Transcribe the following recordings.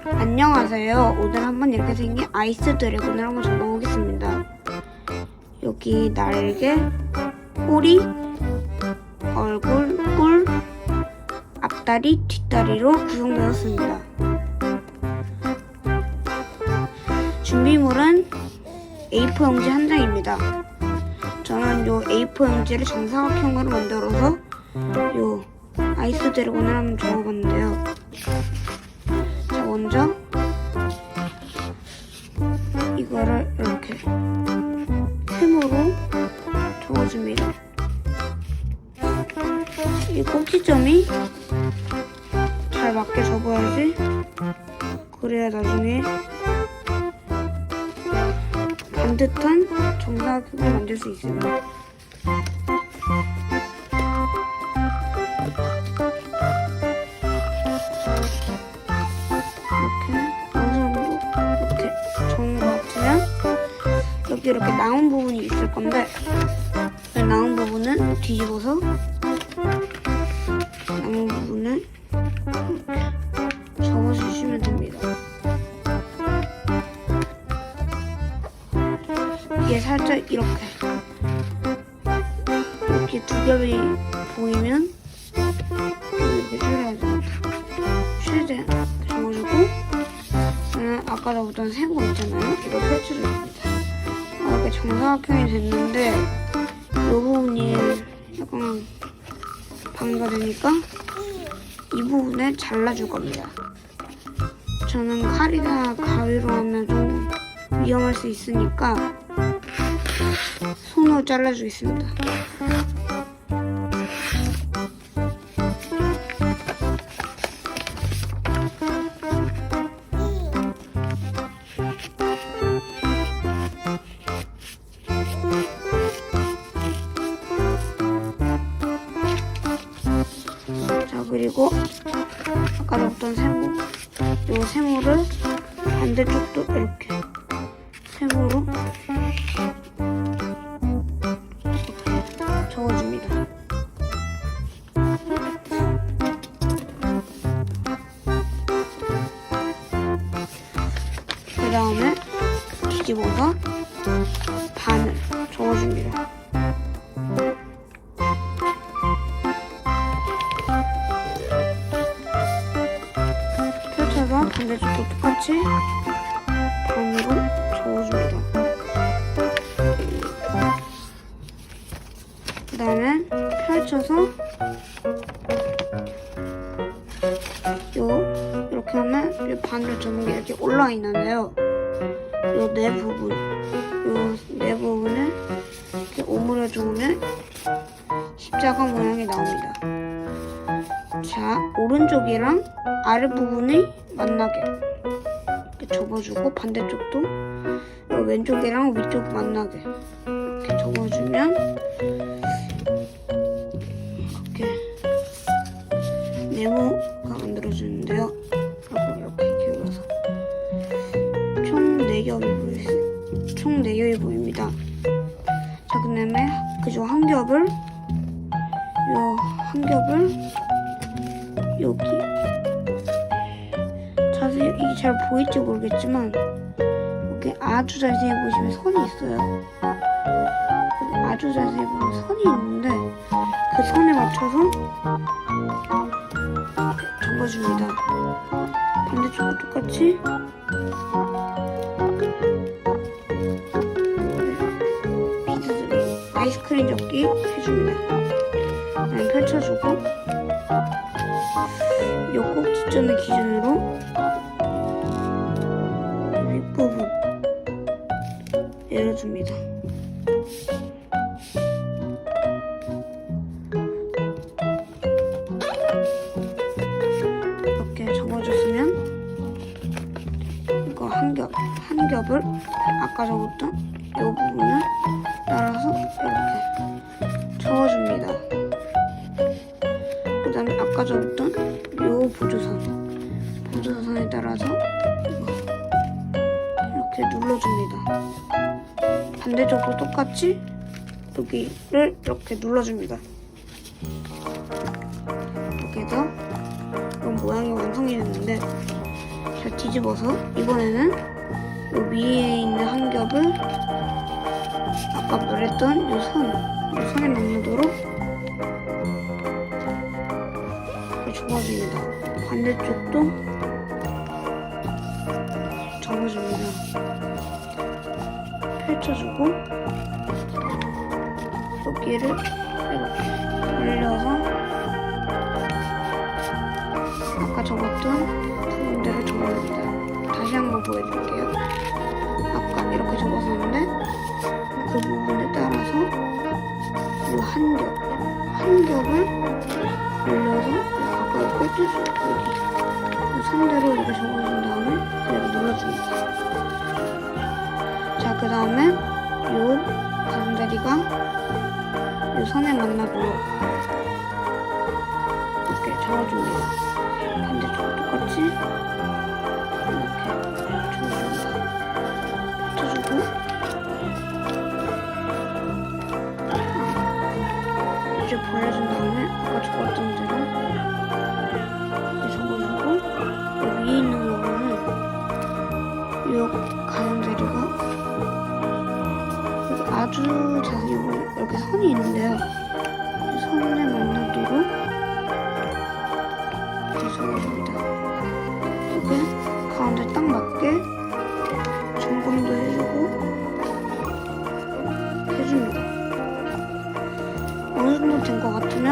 안녕하세요. 오늘 한번 이렇게 생긴 아이스 드래곤을 한번 접어보겠습니다. 여기 날개, 꼬리, 얼굴, 뿔, 앞다리, 뒷다리로 구성되었습니다. 준비물은 A4 용지 한 장입니다. 저는 요 A4 용지를 정사각형으로 만들어서 요 아이스 드래곤을 한번 접어봤는데요. 자, 먼저 이거를 이렇게 셈으로 접어줍니다. 이 꼭지점이 잘 맞게 접어야지, 그래야 나중에 반듯한 정사각형을 만들 수 있습니다. 이렇게 정인 것 같으면 여기 이렇게 나온 부분이 있을 건데, 그 나온 부분은 뒤집어서 남은 부분을 이렇게 접어주시면 됩니다. 이게 살짝 이렇게 두 겹이 보이면 이렇게 줄여야 됩니다. 최대한 접어주고, 아까 보던 세모 있잖아요. 이걸 펼쳐줍니다. 이렇게 정사각형이 됐는데 이 부분이 약간 방해가 되니까 이 부분을 잘라줄 겁니다. 저는 칼이나 가위로 하면 좀 위험할 수 있으니까 손으로 잘라주겠습니다. 그리고 아까 넣었던 세모, 이 세모를 반대쪽도 이렇게 세모로 접어줍니다. 그 다음에 뒤집어서 반을 접어줍니다. 반대쪽도 똑같이 반으로 접어줍니다. 그 다음에 펼쳐서 이렇게 하면 이 반을 접는 게 이렇게 올라와 있는데요. 요 네 부분을 이렇게 오므려 주면 십자가 모양이 나옵니다. 자, 오른쪽이랑 아랫부분이 만나게 이렇게 접어주고, 반대쪽도 왼쪽이랑 위쪽 만나게 이렇게 접어주면 이렇게 네모가 만들어지는데요. 이렇게 기울여서 총 4겹이 보입니다. 자, 그 다음에 그중 한 겹을 여기, 자세히 이게 잘 보일지 모르겠지만 여기 아주 자세히 보시면 선이 있어요. 여기 아주 자세히 보면 선이 있는데 그 선에 맞춰서 접어줍니다. 반대쪽도 똑같이 비스듬히 아이스크림 접기 해줍니다. 펼쳐주고, 이 꼭지점의 기준으로 윗부분 내려줍니다. 이렇게 접어줬으면 이거 한 겹을 아까 접었던 이 부분을 따라서 이렇게 접어줍니다. 그 다음에 아까 접었던 이 보조선에 따라서 이렇게 눌러줍니다. 반대쪽도 똑같이 여기를 이렇게 눌러줍니다. 이렇게 해서 이런 모양이 완성이 됐는데, 잘 뒤집어서 이번에는 요 위에 있는 한 겹을 아까 말했던 요 선에 맞추도록 접어줍니다. 반대쪽도 접어줍니다. 펼쳐주고 여기를 이렇게 올려서 아까 접었던 부분대로 접어줍니다. 다시 한번 보여드릴게요. 아까 이렇게 접었었는데 그 부분에 따라서 이 한 겹을 올려서 아까 꼴뚜수 여기 선대로 이렇게 접어준 다음에 그리고 눌러줍니다. 자, 그 다음에 요 가장자리가 요 선에 만나도록 이렇게 접어줍니다. 반대쪽도 똑같이 이렇게 접어줍니다. 펼쳐주고 이제 벌려준 다음에 아까 접었던 대로 이렇게 접어주고 여기 위에 있는 부분은 요 가장자리가 여기 아주 자세히 보면 이렇게 선이 있는데요. 이 선에 만나도록 이렇게 접어줍니다. 이렇게 가운데 딱 맞게 점검도 해주고 해줍니다. 어느 정도 된 것 같으면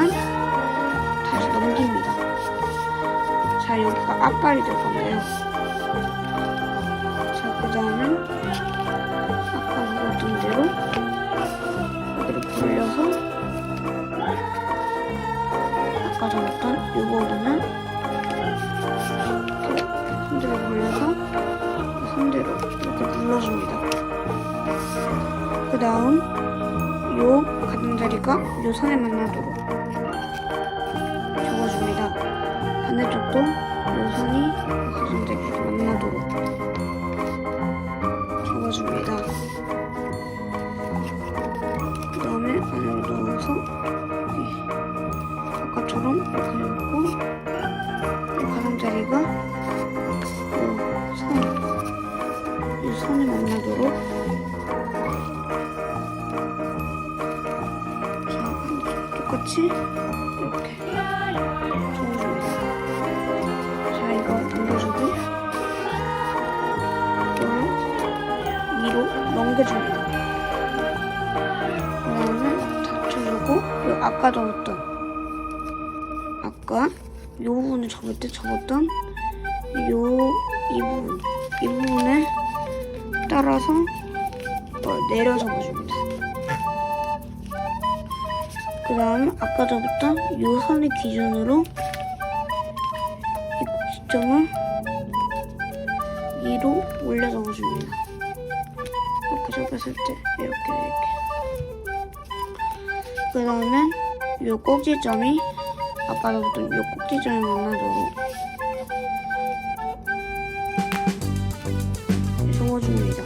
다시 넘깁니다. 자, 여기가 앞발이 될 건데요. 자, 그 다음에 아까 접었던 대로 여기를 벌려서 아까 접었던 이 부분은 이렇게 손대로 벌려서 손대로 이렇게 눌러줍니다. 그 다음 요 가장자리가 요 선에 만나도록 접어줍니다. 반대쪽도 요 선이 요 가장자리에 만나도록 접어줍니다. 그 다음에 안으로 넣어서 아까처럼 이렇게 넣고 이 가장자리가 이 선에 만나도록 똑같이 이렇게 접어줍니다. 자, 이거 넘겨주고 이거를 위로 넘겨줍니다. 그 다음에 닫혀주고 아까 접었던 이 부분을 접을 때 접었던 이 부분에 따라서 내려 접어줍니다. 그 다음에 아까 접었던 이 선의 기준으로 이 꼭지점을 위로 올려 접어줍니다. 이렇게 접었을 때 이렇게 그 다음에 이 꼭지점이 아까 접었던 이 꼭지점에 만나도록 접어줍니다.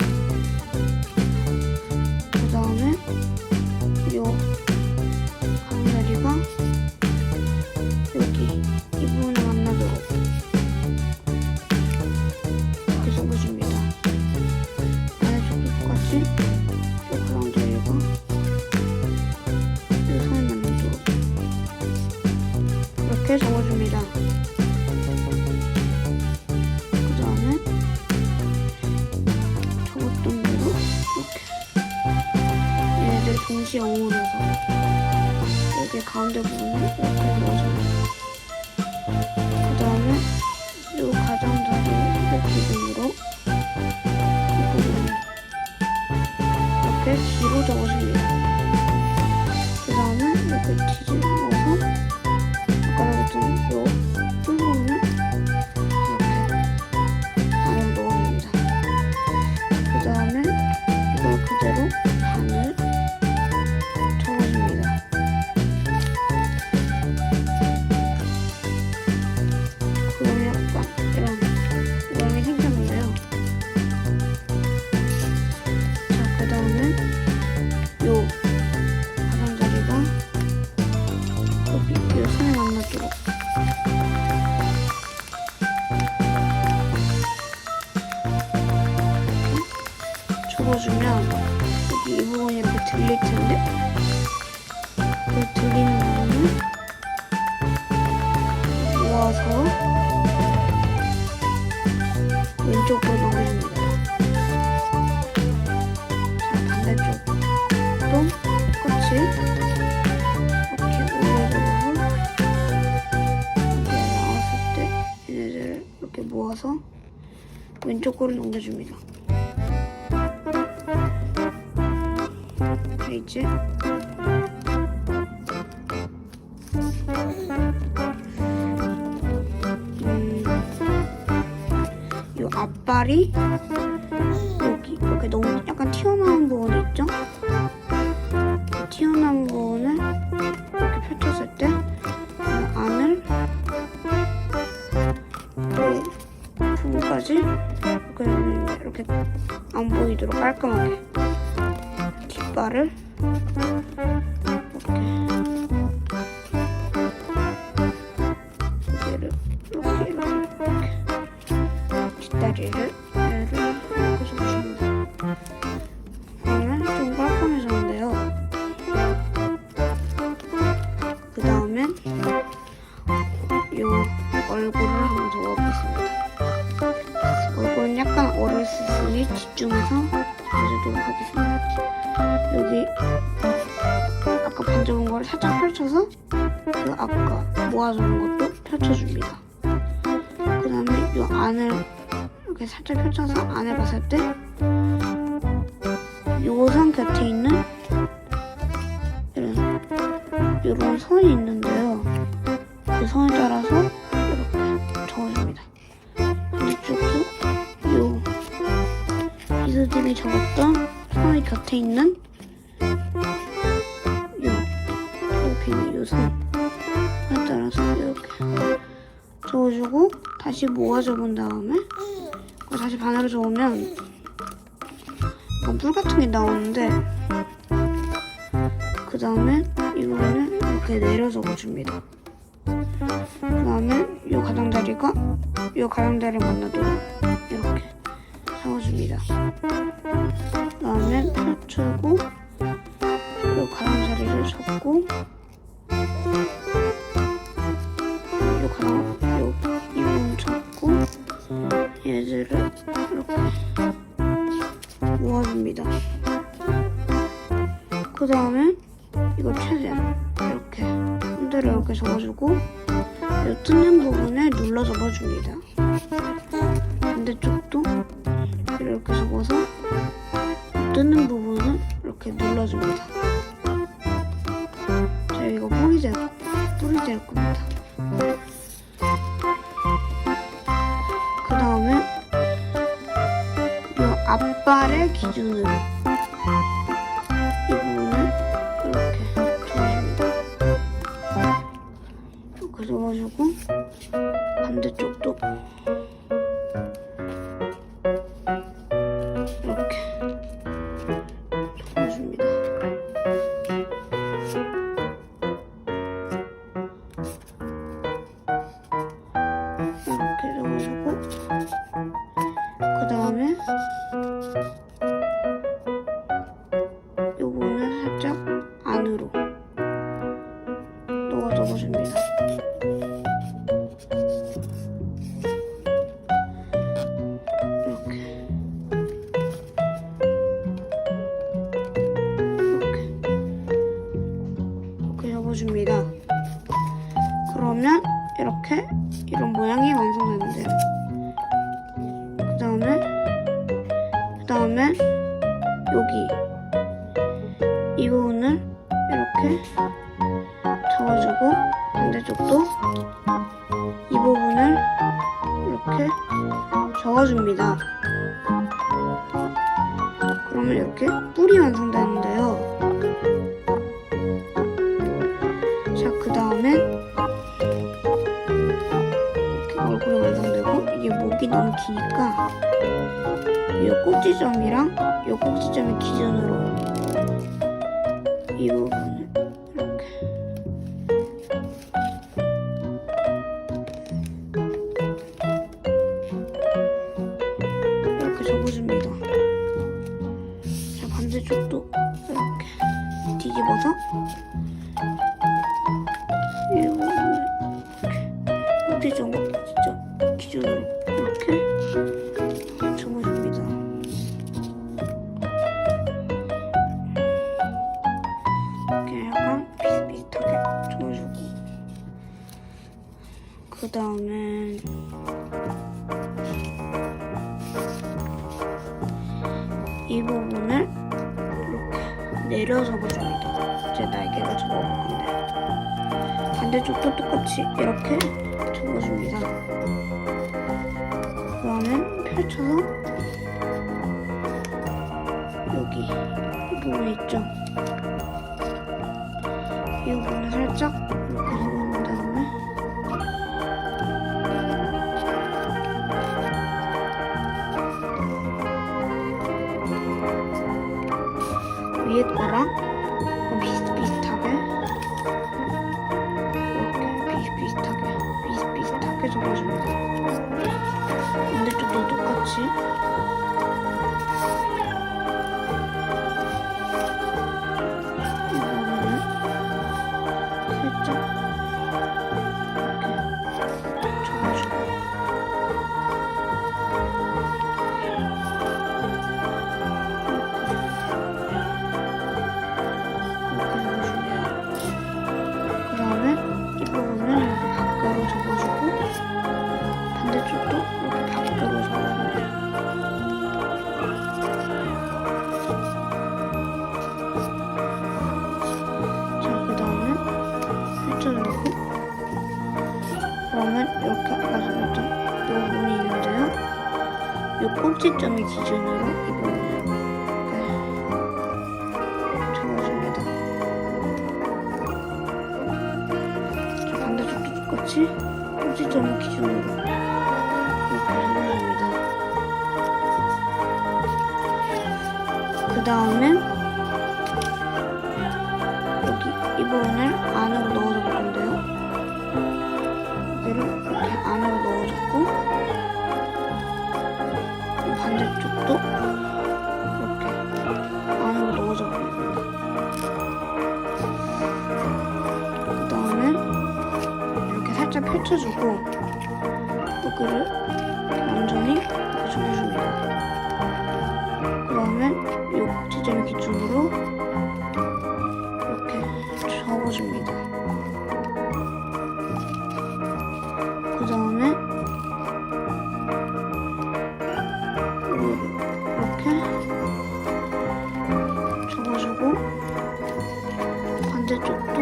그 다음에 이 가장자리가 여기 이 부분에 만나도록 이렇게 접어줍니다. 반대쪽도 똑같이 이 가장자리가 이 선에 만나도록 이렇게 접어줍니다. 그 다음에 접었던 대로 이렇게 얘네들 동시에 어우러서 여기 가운데 부분을 이렇게 넣어줍니다. 그 다음에 이 가장자리의 기준으로 이 부분을 이렇게 뒤로 접어줍니다. 그 다음에 이렇게 뒤집어서 아까 넣었던 이 부분을 이렇게 안으로 넣어줍니다. 그 다음에 이걸 그대로 반을 접어줍니다. 그러면 약간 이런 모양이 생겼는데요. 자, 그 다음에 요 가장자리가 여기 요 선에 만나도록 접어주면 여기 이 부분이 이렇게 들릴 텐데 그 들리는 부분을 모아서 왼쪽으로 넘겨줍니다. 자, 반대쪽도 똑같이 이렇게 올려주고 이렇게 나왔을 때 얘네들을 이렇게 모아서 왼쪽으로 넘겨줍니다. 자, 이제 이 앞발이 여기 이렇게 너무 약간 튀어나온 부분이 있죠? 튀어나온 부분을 이렇게 펼쳤을 때 이 안을 이 부분까지 이렇게 안 보이도록 깔끔하게 뒷발을 이렇게 뒷다리를 이렇게 접어줍니다. 그러면 좀 깔끔해졌는데요. 그 다음엔 이 얼굴을 한번 접어보겠습니다. 얼굴은 약간 어렸으니 집중해서 해주도록 하겠습니다. 여기 아까 반접은 걸 살짝 펼쳐서 그 아까 모아주는 것도 펼쳐줍니다. 그 다음에 이 안을 이렇게 살짝 펼쳐서 안을 봤을 때 요선 곁에 있는 이런 선이 있는데요. 그 선에 따라서 이렇게 접어줍니다. 반대쪽도 요 비스듬히 접었던 선의 곁에 있는 옆에 있는 요 선에 따라서 이렇게 접어주고 다시 모아 접은 다음에 다시 반으로 접으면 뿔 같은 게 나오는데 그 다음에 이 부분을 이렇게 내려 접어줍니다. 그 다음에 이 가장자리가 이 가장자리를 만나도록 이렇게 잡아줍니다. 그 다음에 펼치고 이 가장자리를 접고 이 부분 접고 얘들을 이렇게 모아줍니다. 그 다음에 이거 최대한 이렇게 손대를 이렇게 접어주고 이 뜯는 부분에 눌러 접어줍니다. 반대쪽도 이렇게 접어서 뜯는 부분을 이렇게 눌러줍니다. 자, 이거 뿌리 될 겁니다. 그 다음에 이 앞발의 기준으로 이 부분을 이렇게 접어줍니다. 이렇게 접어주고 반대쪽도 이렇게 접어줍니다. 이렇게 접어주고 그 다음에 이 부분을 살짝 안으로 넣어 접어줍니다. 이렇게 접어줍니다. 그러면 이렇게 이런 모양이 완성되는데요. 그 다음에 여기 이 부분을 이렇게 접어주고 반대쪽도 이 부분을 이렇게 접어줍니다. 그러면 이렇게 뿔이 완성되는데요. 자, 그 다음에 이렇게 얼굴이 완성되고 이게 목이 너무 기니까 이 꼭지점이랑 이 꼭지점의 기준으로 이 부분을 이렇게 접어줍니다. 정도 진짜 기준으로 이렇게 접어줍니다. 이렇게 약간 비슷비슷하게 접어주고 그 다음에 이 부분을 이렇게 내려 접어줍니다. 이제 날개를 접어볼 건데 반대쪽도 똑같이 이렇게 접어줍니다. 그러면 펼쳐서 여기 이 부분 있죠? 이 부분을 살짝 이렇게 접어준 다음에 위에 거랑 비슷비슷하게 이렇게 비슷비슷하게 접어줍니다. 반대쪽도 똑같이 이 부분을 살짝 이렇게 접어주고 반대쪽도 이렇게 밖으로 접어줍니다. 자, 그 다음에 펼쳐주고 그러면 이렇게 아까 접었던 이 부분이 있는데요. 이 꼭지점이 기준으로 이 부분을 이렇게 접어줍니다. 자, 반대쪽도 똑같이 꼭지점을 기준으로 이렇게 접어줍니다. 그 다음에 여기 이 부분을 안으로 넣어줄 건데요. 여기를 이렇게 안으로 넣어줬고 반대쪽도 이렇게 안으로 넣어줘 봅니다. 그 다음에 이렇게 살짝 펼쳐주고 여기를 완전히 이렇게 접어줍니다. 그러면 이 지점 기준으로 이렇게 접어줍니다. 그 다음에 이렇게 접어주고 반대쪽도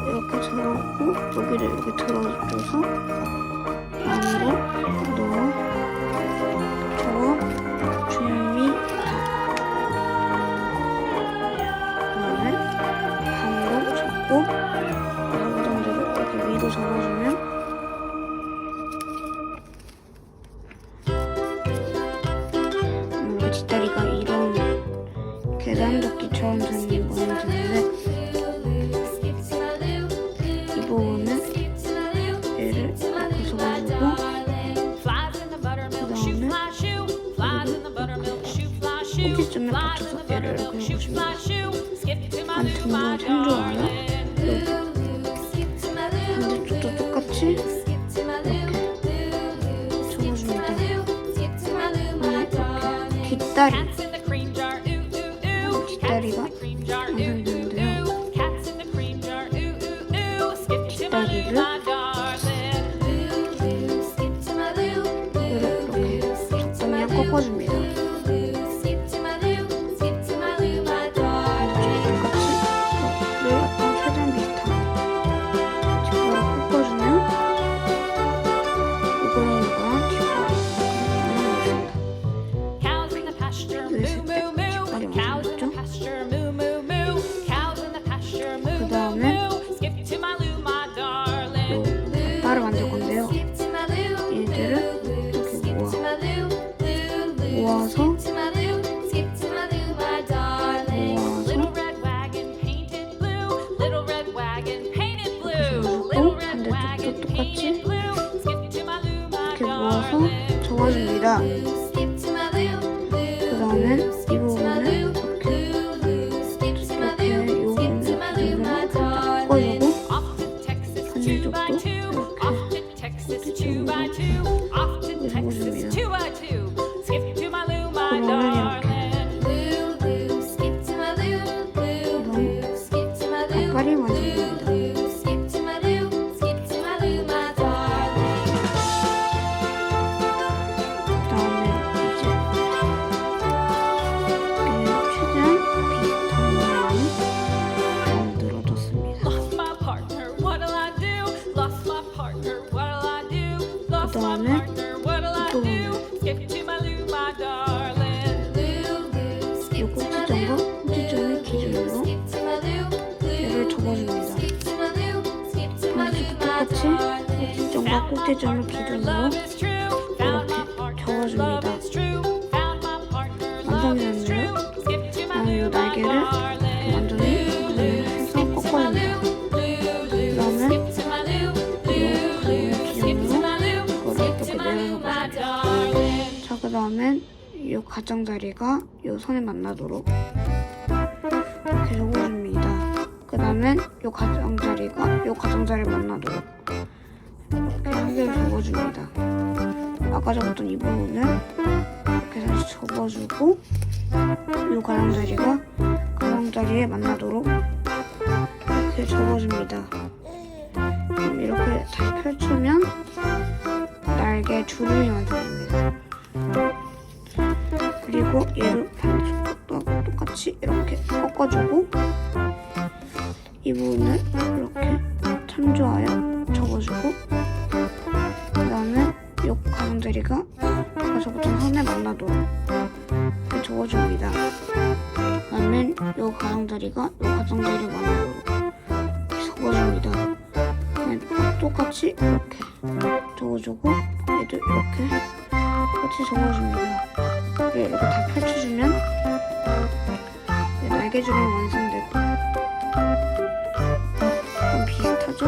이렇게 접어주고 여기를 이렇게 들어줘서 안으로 넣어 줍니다. 그다음에 반으로 접고 오던 대로 이렇게 위로 접어주면 여기 뒷다리가 이런 계단 덮기처럼 생긴 모양이 되는데 이 부분은 얘를 이렇게 접어주고 꼭지점에 붙여서 얘를 이렇게 해보시면 안 등등을 참 좋아요. 반대쪽도 똑같이 이렇게 접어줍니다. 이렇게 뒷다리가 완성되는데요. 뒷다리를 이렇게 적당히 꺾어줍니다. 그 다음에 닭발을 만들 건데요. 얘들을 이렇게 모아서 반대쪽도 똑같이 이렇게 모아서 접어줍니다. 그 다음에 이 부분을 이렇게 이 부분을 꺾어주고 반대쪽도 two. Off to Texas, 2x2. Off to Texas, 2x2. Skip to my Lou, my darling. Lou, Lou, skip to my Lou. Lou, Lou, skip to my Lou. 빨리 완성됩니다. Lou, skip to my Lou. Skip to my Lou, my darling. 그다음에 이제 최대한 비슷한 모양이 만들어졌습니다. Lost my partner, what'll I do? Lost my partner, what'll I do? Lost my 그다음에 partner, what'll I 또 do? Skip to my Lou, my darling. Lou, Lou, 이 skip to my 꼭지점과 Lou. 꼭지점의 기준으로 Skip to my Lou. 얘를 접어줍니다. Skip to my Lou. Skip to my Lou, my 똑같이 darling. 꼭지점과 꼭지점을 기준으로 Love is true. Found my partner. Love is true. Found my partner. Love is true. Skip to my 그다음에 이 Lou, my 날개를 darling. 완전히 해서 꺾어줍니다. 그다음에 이 기준으로 이거를 이렇게 내려서 자, 그 다음엔 이 가장자리가 이 선에 만나도록 이렇게 적어줍니다. 그 다음엔 이 가장자리가 이 가장자리를 만나도록 이렇게 한 개를 적어줍니다. 아까 적었던 이 부분을 이렇게 다시 접어주고 이 가장자리가 가장자리에 만나도록 이렇게 접어줍니다. 그럼 이렇게 다시 펼치면 날개 주름이 완성됩니다. 그리고 얘를 반대쪽도 똑같이 이렇게 꺾어주고 이 부분을 이렇게 참조하여 접어주고 그 다음에 이 가장자리가 아까 접었던 선에 만나도록 이렇게 접어줍니다. 그 다음에 이 가장자리가 이 가장자리에 만나도록 이렇게 접어줍니다. 똑같이 이렇게 접어주고 얘도 이렇게 같이 접어줍니다. 이렇게 다 펼쳐주면 날개줄은 완성되고 좀 비슷하죠?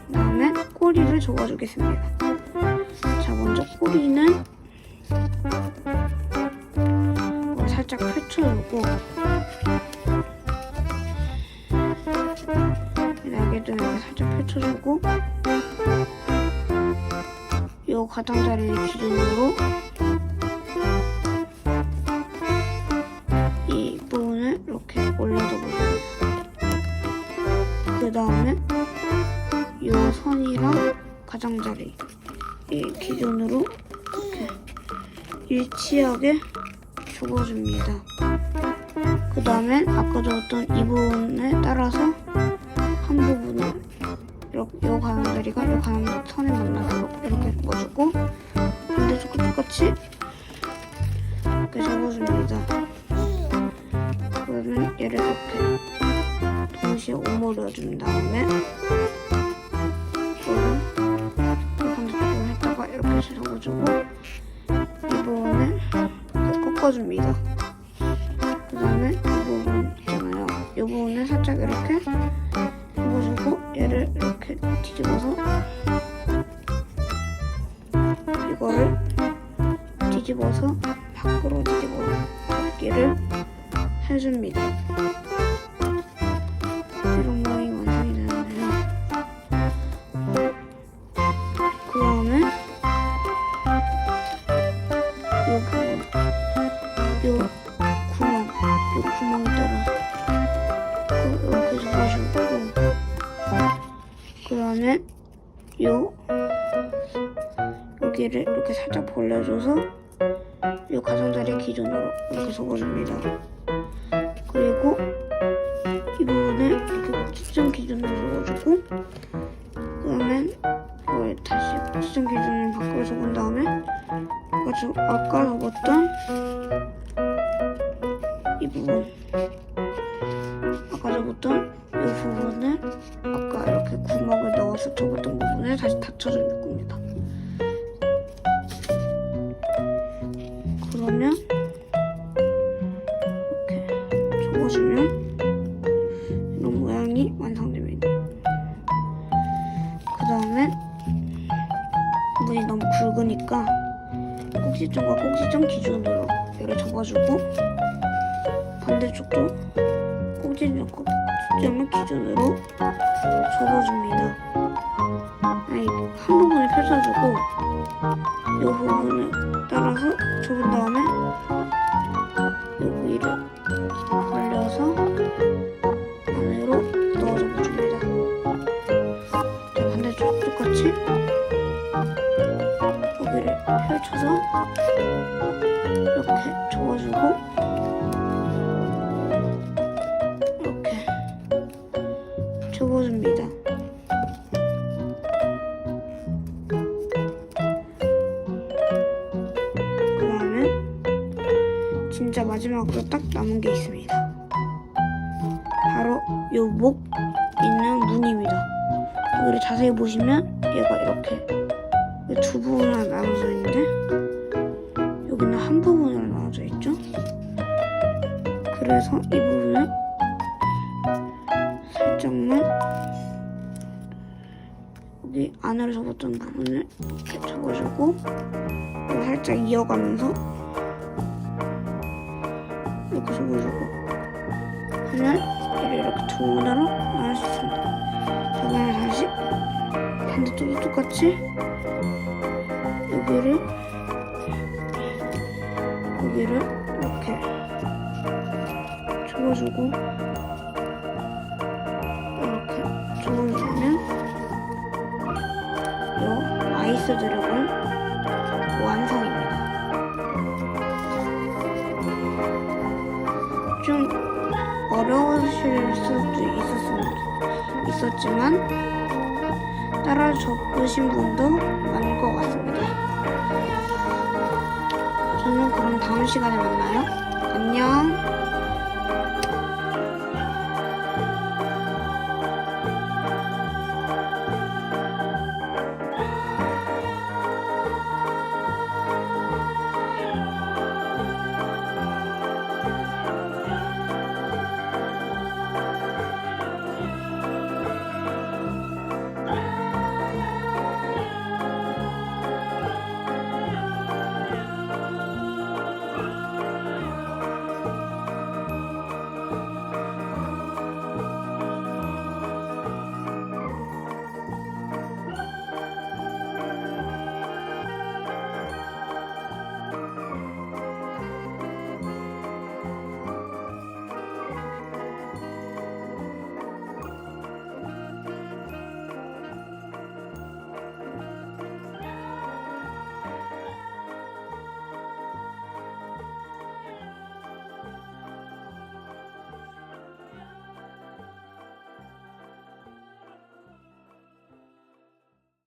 그다음에 꼬리를 접어주겠습니다. 자, 먼저 꼬리는 살짝 펼쳐주고 날개도 이렇게 살짝 펼쳐주고 이 가장자리를 기준으로 이 부분을 이렇게 올려서 보입니다. 그 다음에 이 선이랑 가장자리 이 기준으로 이렇게 일치하게 접어줍니다. 그 다음에 아까 적었던 이 부분에 따라서 한 부분을 이렇게 요 가장자리가 요 가장 선에 만나도록 이렇게 접어주고 반대쪽도 똑같이 이렇게 접어줍니다. 그러면 얘를 이렇게 동시에 오므려준 다음에 이거를 반대쪽으로 했다가 이렇게 접어주고 이 부분을 이렇게 꺾어줍니다. 그 다음에 이 부분 있잖아요. 이 부분을 살짝 이렇게 접어주고 얘를 이렇게 뒤집어서 이거를 뒤집어서 밖으로 뒤집어 접기를 해줍니다. 이런 모양이 완성이 되는데요. 그 다음에 이 부분, 이 구멍에 따라서 이렇게 접어주고 그 다음에 여기를 이렇게 살짝 벌려줘서 이 가장자리 기준으로 이렇게 접어줍니다. 그리고 이 부분을 이렇게 꼭지점 기준으로 접어주고 그 다음에 이걸 다시 꼭지점 기준을 밖으로 접은 다음에 아까 접었던 이 부분 아까 접었던 이 부분을 아까 이렇게 구멍을 넣어서 접었던 부분을 다시 닫혀줄 겁니다. 그러면 이렇게 접어주면 이런 모양이 완성됩니다. 그 다음에 부분이 너무 굵으니까 꼭지점과 꼭지점 기준으로 얘를 접어주고 반대쪽도 꼭지점과 초점을 기준으로 접어줍니다. 아니, 한 부분을 펼쳐주고 이 부분을 따라서 접은 다음에 여기를 벌려서 안으로 넣어 접어줍니다. 자, 반대쪽 똑같이 여기를 펼쳐서 이렇게 접어주고 이렇게 접어줍니다. 그 다음에 진짜 마지막으로 딱 남은 게 있습니다. 바로 요 목 있는 무늬입니다. 여기를 자세히 보시면 얘가 이렇게 두 부분으로 나눠져 있는데 여기는 한 부분으로 나눠져 있죠. 그래서 이 부분을 살짝만 여기 안으로 접었던 부분을 이렇게 접어주고 살짝 이어가면서 이렇게 접어주고 하면 얘를 이렇게 두 분으로 나눌 수 있습니다. 자, 그럼 다시 반대쪽도 똑같이 여기를 이렇게 접어주고 이렇게 접어주면 이 아이스 드래곤 완성입니다. 좀 어려우실 수도 있었지만 따라 접으신 분도 많을 것 같습니다. 저는 그럼 다음 시간에 만나요. 안녕.